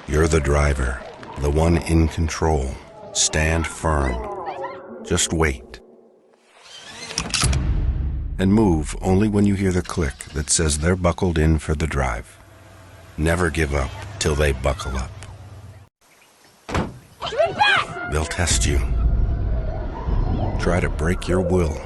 you're the driver, the one in control. Stand firm. Just wait. And move only when you hear the click that says they're buckled in for the drive. Never give up till they buckle up. They'll test you. Try to break your will.